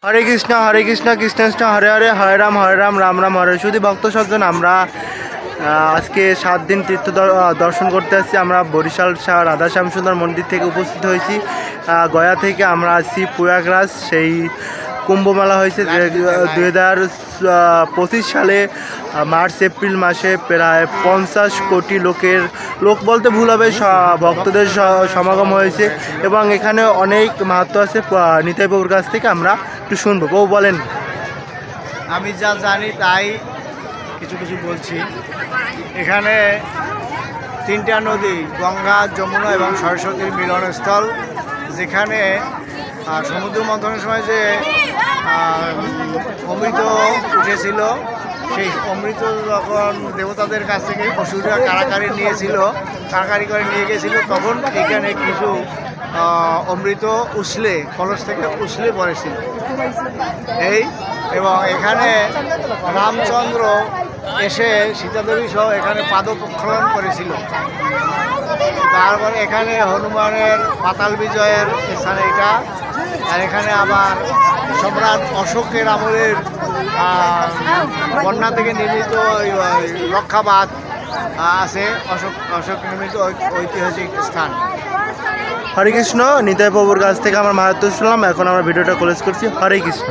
হরে কৃষ্ণ কৃষ্ণ কৃষ্ণ হরে হরে হরে রাম রাম রাম হরে। শুধু ভক্ত সজ্জন, আমরা আজকে 7 দিন তীর্থ দর্শন করতে আসছি। আমরা বরিশাল রাধাশ্যাম সুন্দর মন্দির থেকে উপস্থিত হয়েছি। গয়া থেকে আমরা আসছি প্রয়াগরাজ। সেই কুম্ভমেলা হয়েছে 2025 সালে মার্চ এপ্রিল মাসে। প্রায় 50 কোটি লোক বলতে ভুল হবে, ভক্তদের সমাগম হয়েছে এবং এখানে অনেক মাহাত্ম্য আছে। নিতাই বাবুর কাছ থেকে আমরা একটু শুনবো। বউ বলেন। আমি যা জানি তাই কিছু কিছু বলছি। এখানে 3টা নদী, গঙ্গা, যমুনা এবং সরস্বতীর মিলনস্থল, যেখানে সমুদ্র মন্থনের সময় যে অমৃত উঠেছিল, সেই অমৃত যখন দেবতাদের কাছ থেকে অসুররা কারাকারি করে নিয়ে গেছিল, তখন এখানে কিছু অমৃত কলস থেকে উছলে পড়েছিল। এবং এখানে রামচন্দ্র এসে সীতাদেবী সহ এখানে পাদপ্রক্ষালন করেছিল। তারপরে এখানে হনুমানের পাতাল বিজয়ের স্থান এটা। আর এখানে আবার সম্রাট অশোকের আমলের বন্যা থেকে নির্মিত রক্ষাবাদ আছে, অশোক নির্মিত ঐতিহাসিক স্থান। হরে কৃষ্ণ। নিতাই বাবুর কাছ থেকে আমার মাহাত্ম্য শুনলাম। এখন আমরা ভিডিওটা ক্লোজ করছি। হরে কৃষ্ণ।